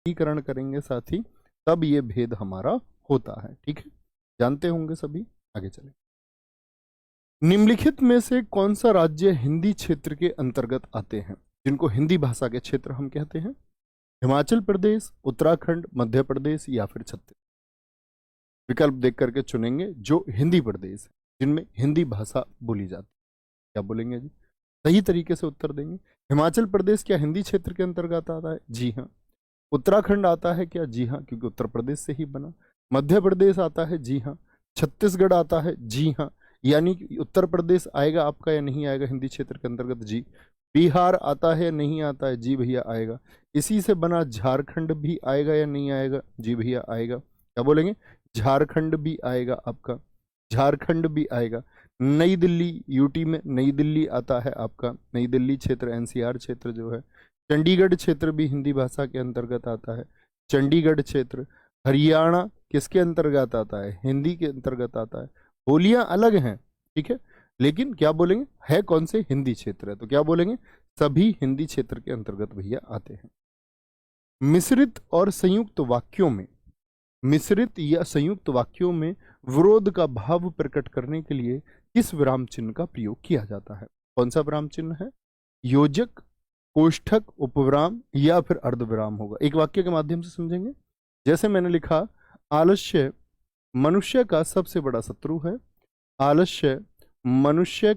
वर्गीकरण करेंगे साथी, तब ये भेद हमारा होता है। ठीक है, जानते होंगे सभी। आगे चलें। निम्नलिखित में से कौन सा राज्य हिंदी क्षेत्र के अंतर्गत आते हैं, जिनको हिंदी भाषा के क्षेत्र हम कहते हैं? हिमाचल प्रदेश, उत्तराखंड, मध्य प्रदेश या फिर छत्तीसगढ़? विकल्प देख करके चुनेंगे जो हिंदी प्रदेश है, जिनमें हिंदी भाषा बोली जाती है। क्या बोलेंगे जी? सही तरीके से उत्तर देंगे। हिमाचल प्रदेश क्या हिंदी क्षेत्र के अंतर्गत आता है? जी हाँ। उत्तराखंड आता है क्या? जी हाँ, क्योंकि उत्तर प्रदेश से ही बना। मध्य प्रदेश आता है? जी हाँ। छत्तीसगढ़ आता है? जी हाँ। यानी कि उत्तर प्रदेश आएगा आपका या नहीं आएगा हिंदी क्षेत्र के अंतर्गत? जी। बिहार आता है या नहीं आता है? जी भैया आएगा। इसी से बना झारखंड भी आएगा या नहीं आएगा? जी भैया आएगा। क्या बोलेंगे? झारखंड भी आएगा आपका, झारखंड भी आएगा। नई दिल्ली, यूटी में नई दिल्ली आता है आपका, नई दिल्ली क्षेत्र एनसीआर क्षेत्र जो है। चंडीगढ़ क्षेत्र भी हिंदी भाषा के अंतर्गत आता है, चंडीगढ़ क्षेत्र। हरियाणा किसके अंतर्गत आता है? हिंदी के अंतर्गत आता है। बोलियां अलग हैं, ठीक है, लेकिन क्या बोलेंगे, है कौन से? हिंदी क्षेत्र है। तो क्या बोलेंगे? सभी हिंदी क्षेत्र के अंतर्गत भैया आते हैं। मिश्रित और संयुक्त वाक्यों में, मिश्रित या संयुक्त वाक्यों में विरोध का भाव प्रकट करने के लिए किस विराम चिन्ह का प्रयोग किया जाता है? कौन सा विराम चिन्ह है? योजक, कोष्ठक, उपविराम या फिर अर्धविराम होगा। एक वाक्य के माध्यम से समझेंगे। जैसे मैंने लिखा, आलस्य मनुष्य का सबसे बड़ा शत्रु है। आलस्य मनुष्य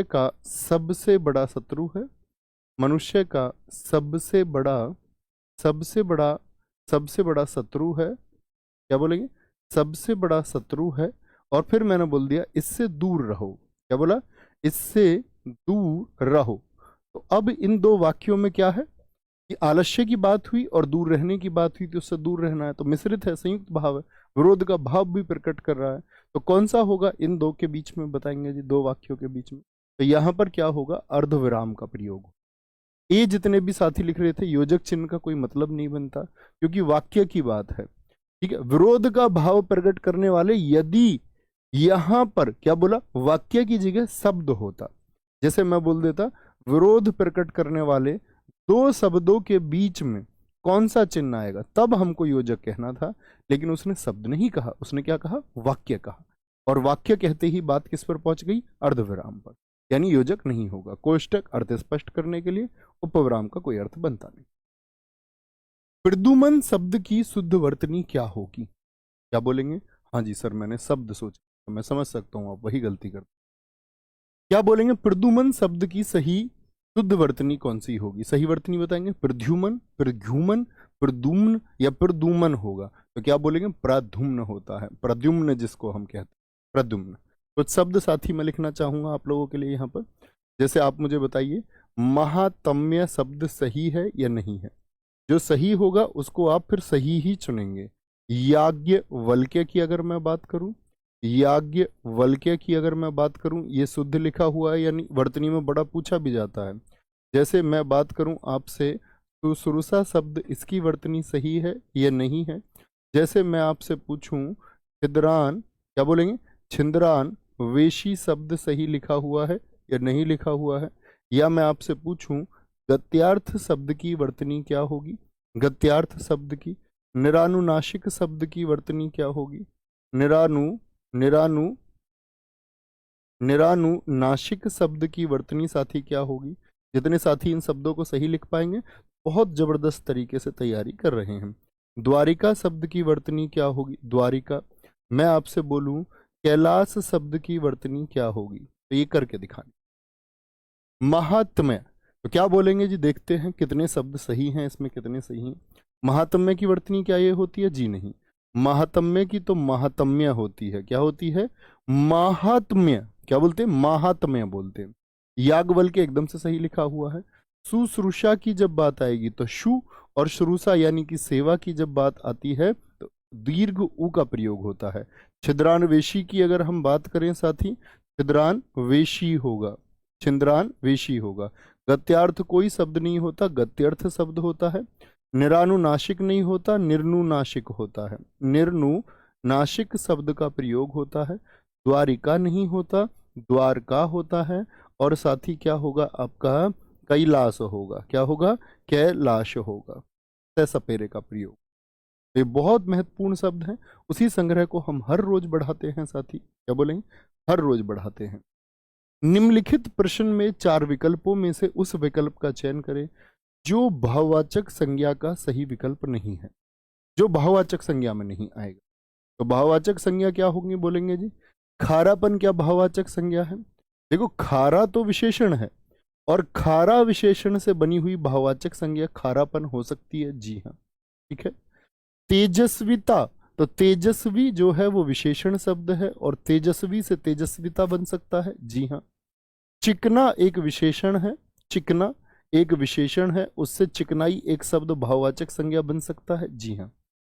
का सबसे बड़ा शत्रु है। मनुष्य का सबसे बड़ा शत्रु है। क्या बोलेंगे? सबसे बड़ा शत्रु है। और फिर मैंने बोल दिया इससे दूर रहो। क्या बोला? इससे दूर रहो। तो अब इन दो वाक्यों में क्या है कि आलस्य की बात हुई और दूर रहने की बात हुई, तो उससे दूर रहना है, तो मिश्रित है, संयुक्त भाव है, विरोध का भाव भी प्रकट कर रहा है। तो कौन सा होगा इन दो के बीच में? बताएंगे जी, दो वाक्यों के बीच में। तो यहां पर क्या होगा? अर्धविराम का प्रयोग। ये जितने भी साथी लिख रहे थे, योजक चिन्ह का कोई मतलब नहीं बनता, क्योंकि वाक्य की बात है। ठीक है, विरोध का भाव प्रकट करने वाले यदि यहां पर क्या बोला, वाक्य की जगह शब्द होता, जैसे मैं बोल देता विरोध प्रकट करने वाले दो शब्दों के बीच में कौन सा चिन्ह आएगा, तब हमको योजक कहना था। लेकिन उसने शब्द नहीं कहा, उसने क्या कहा? वाक्य कहा। और वाक्य कहते ही बात किस पर पहुंच गई? अर्धविराम पर। यानी योजक नहीं होगा। कोष्टक अर्थ स्पष्ट करने के लिए, उपविराम का कोई अर्थ बनता नहीं। प्रद्युमन शब्द की शुद्ध वर्तनी क्या होगी? क्या बोलेंगे? हाँ जी सर, मैंने शब्द सोचा, तो मैं समझ सकता हूं आप वही गलती करते। क्या बोलेंगे? प्रद्युमन शब्द की सही शुद्ध वर्तनी कौन सी होगी? सही वर्तनी बताएंगे। प्रद्युमन, प्रद्युमन, प्रद्युम्न या प्रद्युमन होगा। तो क्या बोलेंगे? प्रद्युम्न होता है, प्रद्युम्न जिसको हम कहते हैं, प्रद्युम्न। कुछ शब्द साथी मैं लिखना चाहूंगा आप लोगों के लिए यहाँ पर। जैसे आप मुझे बताइए, महात्म्य शब्द सही है या नहीं है? जो सही होगा उसको आप फिर सही ही चुनेंगे। याज्ञवल्क्य की अगर मैं बात करूं, याज्ञवल्क्य की अगर मैं बात करूं, ये शुद्ध लिखा हुआ है, यानी वर्तनी में बड़ा पूछा भी जाता है। जैसे मैं बात करूं आपसे, तो शुश्रूषा शब्द, इसकी वर्तनी सही है या नहीं है? जैसे मैं आपसे पूछूं छिद्रान, क्या बोलेंगे? छिंद्रान वेशी शब्द सही लिखा हुआ है या नहीं लिखा हुआ है? या मैं आपसे पूछूं गत्यार्थ शब्द की वर्तनी क्या होगी? गत्यार्थ शब्द की, निरानुनासिक शब्द की वर्तनी क्या होगी? निरानुनासिक शब्द की वर्तनी साथी क्या होगी? जितने साथी इन शब्दों को सही लिख पाएंगे, बहुत जबरदस्त तरीके से तैयारी कर रहे हैं। द्वारिका शब्द की वर्तनी क्या होगी? द्वारिका। मैं आपसे बोलूं कैलाश शब्द की वर्तनी क्या होगी? तो ये करके दिखाने। महात्म्य, तो क्या बोलेंगे जी? देखते हैं कितने शब्द सही हैं इसमें, कितने सही हैं। महात्म्य की वर्तनी क्या ये होती है? जी नहीं। महात्म्य की तो महात्म्य होती है। क्या होती है? महात्म्य। क्या बोलते हैं? महात्म्य बोलते हैं। याज्ञवल्क्य के एकदम से सही लिखा हुआ है। शुश्रूषा की जब बात आएगी तो शु, और श्रूषा यानी कि सेवा की जब बात आती है तो दीर्घ उ का प्रयोग होता है। छिद्रान्वेशी की अगर हम बात करें साथी, छिद्रान्वेशी होगा, छिंद्रान वेशी होगा। गत्यार्थ कोई शब्द नहीं होता, गत्यर्थ शब्द होता है। निरानुनासिक नहीं होता, निर्नुनासिक होता है। निर्नुनासिक शब्द का प्रयोग होता है। द्वारिका नहीं होता, द्वारका होता है। और साथ ही क्या होगा आपका? कैलाश होगा। क्या होगा? कैलाश होगा। सपेरे का प्रयोग। ये बहुत महत्वपूर्ण शब्द हैं। उसी संग्रह को हम हर रोज बढ़ाते हैं साथी, क्या बोलेंगे, हर रोज बढ़ाते हैं। निम्नलिखित प्रश्न में 4 विकल्पों में से उस विकल्प का चयन करें जो भाववाचक संज्ञा का सही विकल्प नहीं है, जो भाववाचक संज्ञा में नहीं आएगा। तो भाववाचक संज्ञा क्या होगी बोलेंगे जी। खारापन क्या भाववाचक संज्ञा है? देखो, खारा तो विशेषण है और खारा विशेषण से बनी हुई भाववाचक संज्ञा खारापन हो सकती है, जी हाँ, ठीक है। तेजस्विता, तो तेजस्वी जो है वो विशेषण शब्द है और तेजस्वी से तेजस्विता बन सकता है, जी हाँ। चिकना एक विशेषण है, चिकना एक विशेषण है, उससे चिकनाई एक शब्द भाववाचक संज्ञा बन सकता है, जी हाँ।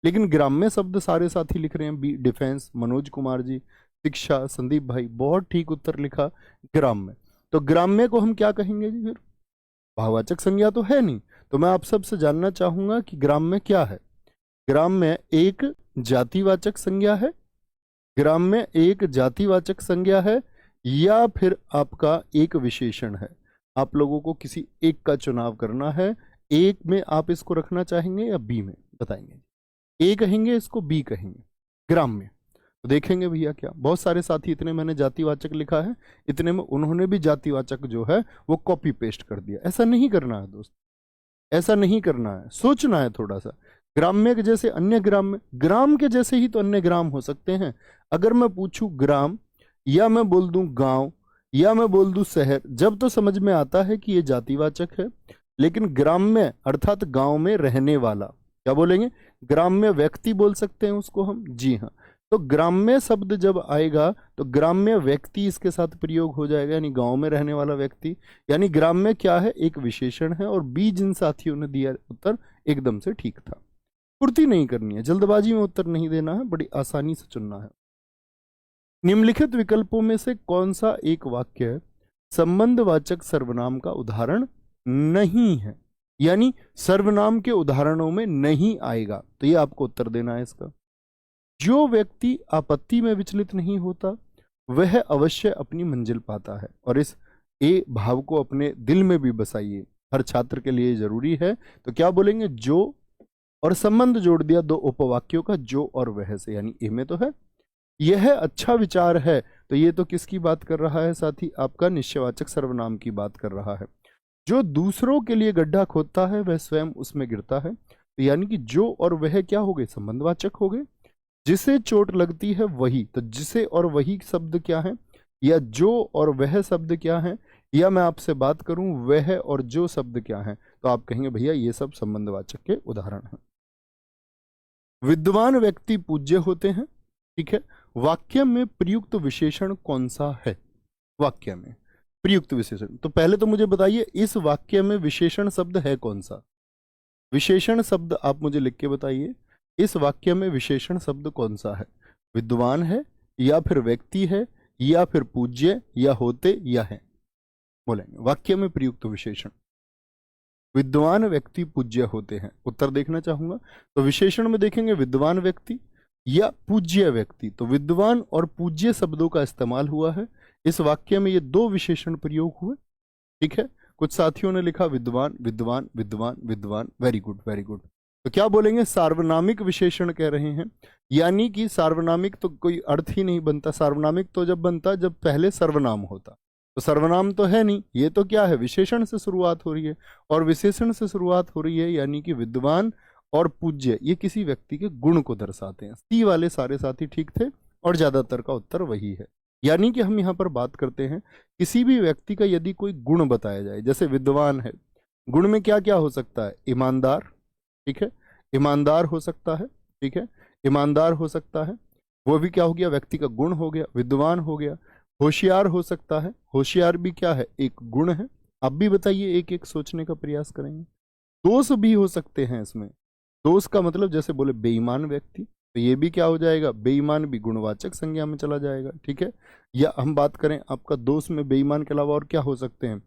लेकिन ग्राम्य शब्द सारे साथी लिख रहे हैं, बी डिफेंस, मनोज कुमार जी, शिक्षा, संदीप भाई, बहुत ठीक उत्तर लिखा, ग्राम्य। तो ग्राम्य को हम क्या कहेंगे जी? फिर भाववाचक संज्ञा तो है नहीं, तो मैं आप सबसे जानना चाहूंगा कि ग्राम्य क्या है। ग्राम्य एक जातिवाचक संज्ञा है, ग्राम्य एक जातिवाचक संज्ञा है या फिर आपका एक विशेषण है। आप लोगों को किसी एक का चुनाव करना है। एक में आप इसको रखना चाहेंगे या बी में, बताएंगे। ए कहेंगे इसको, बी कहेंगे, ग्राम्य। तो देखेंगे भैया क्या, बहुत सारे साथी, इतने मैंने जातिवाचक लिखा है, इतने में उन्होंने भी जातिवाचक जो है वो कॉपी पेस्ट कर दिया। ऐसा नहीं करना है दोस्त, ऐसा नहीं करना है, सोचना है थोड़ा सा। ग्राम्य के जैसे अन्य ग्राम्य, ग्राम के जैसे ही तो अन्य ग्राम हो सकते हैं। अगर मैं पूछूं ग्राम, या मैं बोल दूं गांव, या मैं बोल दूं शहर, जब तो समझ में आता है कि ये जातिवाचक है। लेकिन ग्राम्य अर्थात गांव में रहने वाला, क्या बोलेंगे, ग्राम्य व्यक्ति बोल सकते हैं उसको हम, जी हाँ। तो ग्राम्य शब्द जब आएगा तो ग्राम्य व्यक्ति इसके साथ प्रयोग हो जाएगा, यानी गांव में रहने वाला व्यक्ति। यानी ग्राम्य क्या है, एक विशेषण है। और बी जिन साथियों ने दिया उत्तर एकदम से ठीक था। फुर्ती नहीं करनी है, जल्दबाजी में उत्तर नहीं देना है, बड़ी आसानी से चुनना है। निम्नलिखित विकल्पों में से कौन सा एक वाक्य संबंधवाचक सर्वनाम का उदाहरण नहीं है, यानी सर्वनाम के उदाहरणों में नहीं आएगा? तो ये आपको उत्तर देना है इसका। जो व्यक्ति आपत्ति में विचलित नहीं होता वह अवश्य अपनी मंजिल पाता है। और इस ए भाव को अपने दिल में भी बसाइए, हर छात्र के लिए जरूरी है। तो क्या बोलेंगे, जो और संबंध जोड़ दिया दो उपवाक्यों का, जो और वह से, यानी ए में तो है यह अच्छा विचार है। तो ये तो किसकी बात कर रहा है साथी, आपका निश्चयवाचक सर्वनाम की बात कर रहा है। जो दूसरों के लिए गड्ढा खोदता है वह स्वयं उसमें गिरता है। तो यानी कि जो और वह क्या हो गए, संबंधवाचक हो गए। जिसे चोट लगती है वही, तो जिसे और वही शब्द क्या है, या जो और वह शब्द क्या है, या मैं आपसे बात करूं वह और जो शब्द क्या है, तो आप कहेंगे भैया ये सब संबंधवाचक के उदाहरण हैं। विद्वान व्यक्ति पूज्य होते हैं, ठीक है। वाक्य में प्रयुक्त विशेषण कौन सा है? वाक्य में प्रयुक्त विशेषण, तो पहले तो मुझे बताइए इस वाक्य में विशेषण शब्द है कौन सा? विशेषण शब्द आप मुझे लिख के बताइए, इस वाक्य में विशेषण शब्द कौन सा है? विद्वान है, या फिर व्यक्ति है, या फिर पूज्य, या होते, या है? बोलेंगे वाक्य में प्रयुक्त विशेषण। विद्वान व्यक्ति पूज्य होते हैं, उत्तर देखना चाहूंगा। तो विशेषण में देखेंगे विद्वान व्यक्ति या पूज्य व्यक्ति। तो विद्वान और पूज्य शब्दों का इस्तेमाल हुआ है इस वाक्य में, ये दो विशेषण प्रयोग हुए, ठीक है। कुछ साथियों ने लिखा विद्वान विद्वान विद्वान विद्वान, वेरी गुड वेरी गुड। तो क्या बोलेंगे, सार्वनामिक विशेषण कह रहे हैं। यानी कि सार्वनामिक तो कोई अर्थ ही नहीं बनता, सार्वनामिक तो जब बनता जब पहले सर्वनाम होता। तो सर्वनाम तो है नहीं, ये तो क्या है, विशेषण से शुरुआत हो रही है। और विशेषण से शुरुआत हो रही है यानी कि विद्वान और पूज्य ये किसी व्यक्ति के गुण को दर्शाते हैं। सी वाले सारे साथी ठीक थे और ज्यादातर का उत्तर वही है। यानी कि हम यहाँ पर बात करते हैं किसी भी व्यक्ति का यदि कोई गुण बताया जाए, जैसे विद्वान है, गुण में क्या क्या हो सकता है, ईमानदार, ठीक है, ईमानदार हो सकता है, ठीक है, ईमानदार हो सकता है, वो भी क्या हो गया, व्यक्ति का गुण हो गया, विद्वान हो गया। होशियार हो सकता है, होशियार भी क्या है, एक गुण है। आप भी बताइए, एक एक सोचने का प्रयास करेंगे। दोष भी हो सकते हैं इसमें, दोष का मतलब जैसे बोले बेईमान व्यक्ति, तो ये भी क्या हो जाएगा, बेईमान भी गुणवाचक संज्ञा में चला जाएगा, ठीक है। या हम बात करें आपका दोष में बेईमान के अलावा और क्या हो सकते हैं,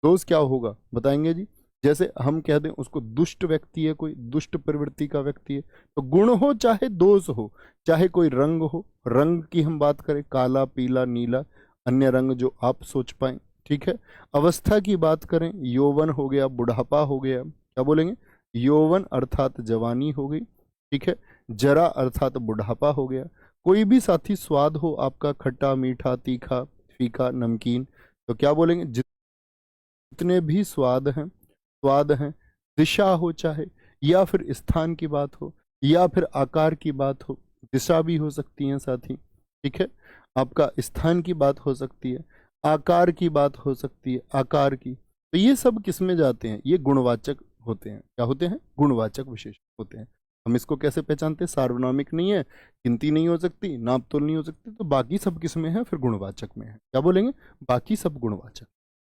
दोष क्या होगा बताएंगे जी। जैसे हम कह दें उसको दुष्ट व्यक्ति है, कोई दुष्ट प्रवृत्ति का व्यक्ति है, तो गुण हो चाहे दोष हो, चाहे कोई रंग हो, रंग की हम बात करें काला पीला नीला, अन्य रंग जो आप सोच पाए, ठीक है। अवस्था की बात करें, यौवन हो गया, बुढ़ापा हो गया, क्या बोलेंगे, यौवन अर्थात जवानी हो गई, ठीक है। जरा अर्थात बुढ़ापा हो गया। कोई भी साथी स्वाद हो आपका, खट्टा मीठा तीखा फीका नमकीन, तो क्या बोलेंगे? जितने भी स्वाद हैं, दिशा हो चाहे, या फिर स्थान की बात हो, या फिर आकार की बात हो, दिशा भी हो सकती है साथी, ठीक है। आपका स्थान की बात हो सकती है, आकार की बात हो सकती है, आकार की, तो ये सब किस में जाते हैं? ये गुणवाचक होते हैं। क्या होते हैं? गुणवाचक विशेषण होते हैं। हम इसको कैसे पहचानते हैं? सार्वनामिक नहीं है, गिनती नहीं हो सकती, नाप तोल नहीं हो सकती, तो बाकी सब किस में है? फिर गुणवाचक में है। क्या बोलेंगे? बाकी सब गुणवाचक,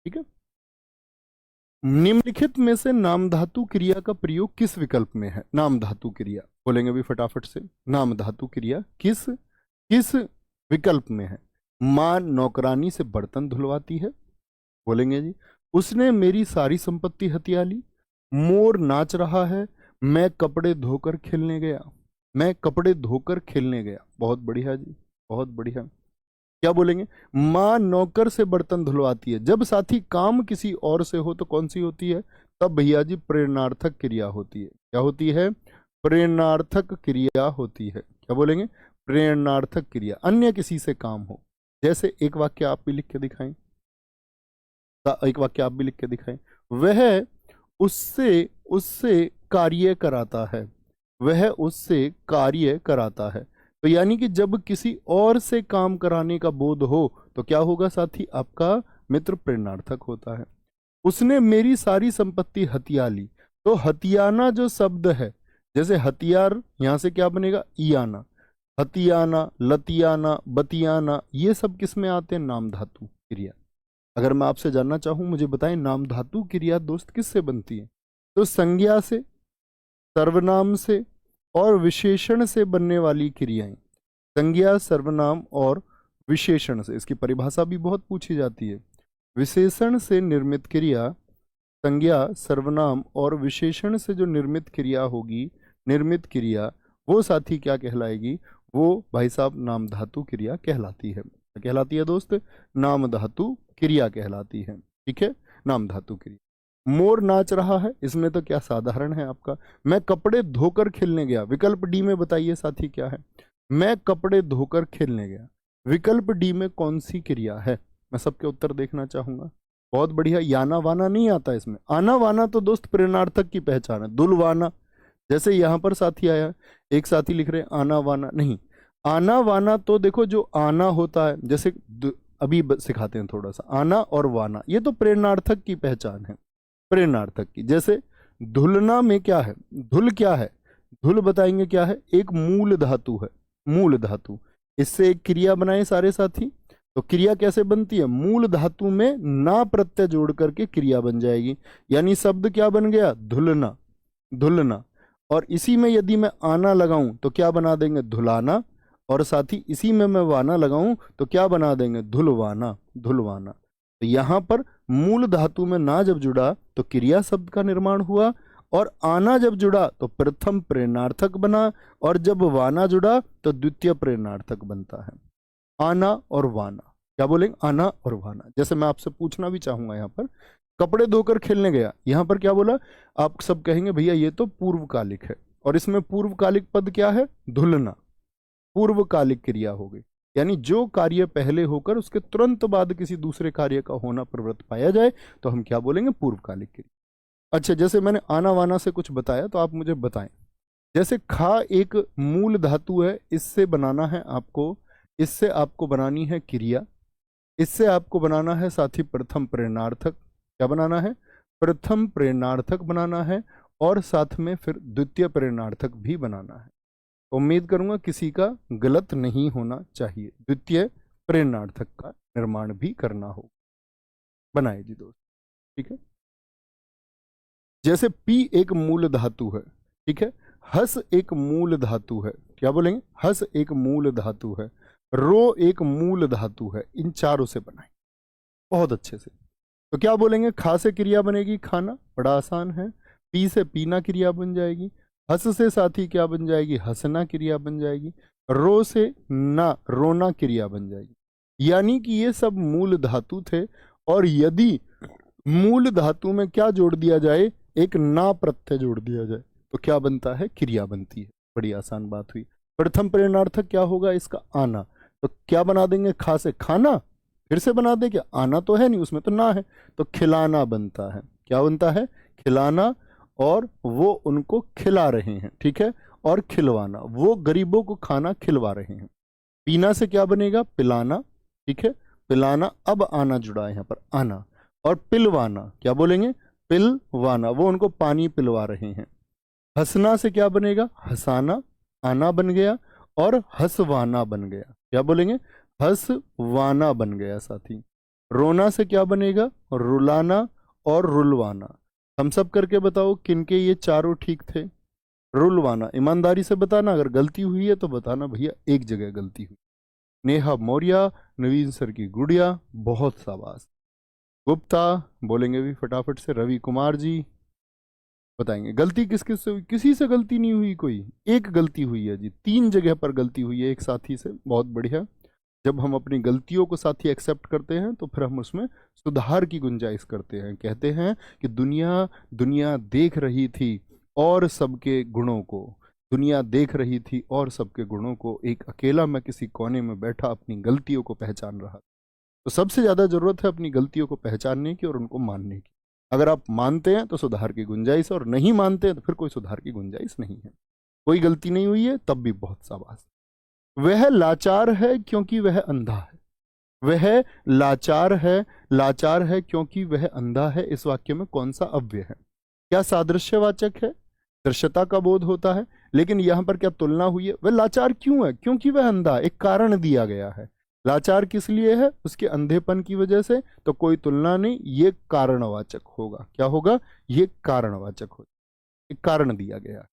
ठीक है। निम्नलिखित में से नाम धातु क्रिया का प्रयोग किस विकल्प में है? नाम धातु क्रिया बोलेंगे अभी फटाफट से। नाम धातु क्रिया किस किस विकल्प में है? मां नौकरानी से बर्तन धुलवाती है, बोलेंगे जी। उसने मेरी सारी संपत्ति हथिया ली। मोर नाच रहा है। मैं कपड़े धोकर खेलने गया। मैं कपड़े धोकर खेलने गया। बहुत बढ़िया जी, बहुत बढ़िया। क्या बोलेंगे? मां नौकर से बर्तन धुलवाती है। जब साथी काम किसी और से हो तो कौन सी होती है? तब भैया जी प्रेरणार्थक क्रिया होती है। क्या होती है? प्रेरणार्थक क्रिया होती है। क्या बोलेंगे? प्रेरणार्थक क्रिया। अन्य किसी से काम हो, जैसे एक वाक्य आप भी लिख के दिखाएं, एक वाक्य आप भी लिख के दिखाएं। वह उससे उससे कार्य कराता है। वह उससे कार्य कराता है। तो यानी कि जब किसी और से काम कराने का बोध हो तो क्या होगा साथी? आपका मित्र प्रेरणार्थक होता है। उसने मेरी सारी संपत्ति हथिया ली। तो हथियाना जो शब्द है, जैसे हथियार, यहां से क्या बनेगा? ईयाना। हथियाना, लतियाना, बतियाना, ये सब किस में आते हैं? नाम धातु क्रिया। अगर मैं आपसे जानना चाहूं, मुझे बताएं नाम धातु क्रिया दोस्त किससे बनती है? तो संज्ञा से, सर्वनाम से और विशेषण से बनने वाली क्रियाएं। संज्ञा, सर्वनाम और विशेषण से। इसकी परिभाषा भी बहुत पूछी जाती है। विशेषण से निर्मित क्रिया, संज्ञा, सर्वनाम और विशेषण से जो निर्मित क्रिया होगी, निर्मित क्रिया, वो साथी क्या कहलाएगी? वो भाई साहब नाम धातु क्रिया कहलाती है। क्या कहलाती है दोस्त? नाम धातु क्रिया कहलाती है, ठीक है। नाम धातु क्रिया। मोर नाच रहा है, इसमें तो क्या साधारण है आपका। मैं कपड़े धोकर खेलने गया। विकल्प डी में बताइए साथी क्या है? मैं कपड़े धोकर खेलने गया। विकल्प डी में कौन सी क्रिया है? मैं सबके उत्तर देखना चाहूंगा। बहुत बढ़िया। याना वाना नहीं आता इसमें। आना वाना तो दोस्त प्रेरणार्थक की पहचान है। दुलवाना, जैसे यहां पर साथी आया, एक साथी लिख रहे हैं आना वाना, नहीं। आना वाना तो देखो जो आना होता है, जैसे अभी सिखाते हैं थोड़ा सा। आना और वाना ये तो प्रेरणार्थक की पहचान है, प्रेरणार्थक की। जैसे धुलना में क्या है? धुल क्या है? धुल बताएंगे क्या है? एक मूल धातु है, मूल धातु। इससे एक क्रिया बनाए सारे साथी। तो क्रिया कैसे बनती है? मूल धातु में ना प्रत्यय जोड़ करके क्रिया बन जाएगी। यानी शब्द क्या बन गया? धुलना, धुलना। और इसी में यदि मैं आना लगाऊं तो क्या बना देंगे? धुलाना। और साथी इसी में मैं वाना लगाऊं तो क्या बना देंगे? धुलवाना, धुलवाना। तो यहां पर मूल धातु में ना जब जुड़ा तो क्रिया शब्द का निर्माण हुआ, और आना जब जुड़ा तो प्रथम प्रेरणार्थक बना, और जब वाना जुड़ा तो द्वितीय प्रेरणार्थक बनता है। आना और वाना। क्या बोलेंगे? आना और वाना। जैसे मैं आपसे पूछना भी चाहूंगा, यहाँ पर कपड़े धोकर खेलने गया, यहां पर क्या बोला? आप सब कहेंगे भैया ये तो पूर्वकालिक है, और इसमें पूर्वकालिक पद क्या है? धुलना। पूर्वकालिक क्रिया हो गई। यानी जो कार्य पहले होकर उसके तुरंत बाद किसी दूसरे कार्य का होना प्रवृत्त पाया जाए तो हम क्या बोलेंगे? पूर्वकालिक क्रिया। अच्छा, जैसे मैंने आना वाना से कुछ बताया, तो आप मुझे बताएं। जैसे खा एक मूल धातु है, इससे बनाना है आपको, इससे आपको बनानी है क्रिया, इससे आपको बनाना है साथी प्रथम प्रेरणार्थक। क्या बनाना है? प्रथम प्रेरणार्थक बनाना है, और साथ में फिर द्वितीय प्रेरणार्थक भी बनाना है। उम्मीद करूंगा किसी का गलत नहीं होना चाहिए। द्वितीय प्रेरणार्थक का निर्माण भी करना हो। बनाए जी दोस्त, ठीक है। जैसे पी एक मूल धातु है, ठीक है। हस एक मूल धातु है। क्या बोलेंगे? हस एक मूल धातु है। रो एक मूल धातु है। इन चारों से बनाए बहुत अच्छे से। तो क्या बोलेंगे? खा से क्रिया बनेगी खाना, बड़ा आसान है। पी से पीना क्रिया बन जाएगी। हस से साथी क्या बन जाएगी? हंसना क्रिया बन जाएगी। रो से ना, रोना क्रिया बन जाएगी। यानी कि ये सब मूल धातु थे, और यदि मूल धातु में क्या जोड़ दिया जाए? एक ना प्रत्यय जोड़ दिया जाए तो क्या बनता है? क्रिया बनती है। बड़ी आसान बात हुई। प्रथम प्रेरणार्थक क्या होगा इसका? आना। तो क्या बना देंगे? खा से खाना, फिर से बना दे क्या? आना तो है नहीं, उसमें तो ना है, तो खिलाना बनता है। क्या बनता है? खिलाना। और वो उनको खिला रहे हैं, ठीक है। और खिलवाना, वो गरीबों को खाना खिलवा रहे हैं। पीना से क्या बनेगा? पिलाना, ठीक है। पिलाना, अब आना जुड़ा है यहाँ पर, आना। और पिलवाना, क्या बोलेंगे? पिलवाना, वो उनको पानी पिलवा रहे हैं। हंसना से क्या बनेगा? हंसाना, आना बन गया। और हंसवाना बन गया। क्या बोलेंगे? हंसवाना बन गया साथी। रोना से क्या बनेगा? रुलाना और रुलवाना। हम सब करके बताओ किनके ये चारों ठीक थे? रुलवाना। ईमानदारी से बताना, अगर गलती हुई है तो बताना भैया एक जगह गलती हुई। नेहा मौर्य, नवीन सर की गुड़िया, बहुत शाबाश। गुप्ता बोलेंगे भी फटाफट से। रवि कुमार जी बताएंगे गलती किस किस से हुई? किसी से गलती नहीं हुई, कोई एक गलती हुई है जी, 3 जगह पर गलती हुई है एक साथी से। बहुत बढ़िया। जब हम अपनी गलतियों को साथी एक्सेप्ट करते हैं तो फिर हम उसमें सुधार की गुंजाइश करते हैं। कहते हैं कि दुनिया दुनिया देख रही थी और सबके गुणों को, दुनिया देख रही थी और सबके गुणों को, एक अकेला मैं किसी कोने में बैठा अपनी गलतियों को पहचान रहा। तो सबसे ज्यादा जरूरत है अपनी गलतियों को पहचानने की और उनको मानने की। अगर आप मानते हैं तो सुधार की गुंजाइश, और नहीं मानते हैं तो फिर कोई सुधार की गुंजाइश नहीं है। कोई गलती नहीं हुई है तब भी बहुत शाबाश। वह लाचार है क्योंकि वह अंधा है। वह लाचार है, लाचार है क्योंकि वह अंधा है। इस वाक्य में कौन सा अव्यय है? क्या सादृश्यवाचक है? दृश्यता का बोध होता है। लेकिन यहां पर क्या तुलना हुई है? वह लाचार क्यों है? क्योंकि वह अंधा। एक कारण दिया गया है। लाचार किस लिए है? उसके अंधेपन की वजह से। तो कोई तुलना नहीं, ये कारणवाचक होगा। क्या होगा? ये कारणवाचक होगा, एक कारण दिया गया है।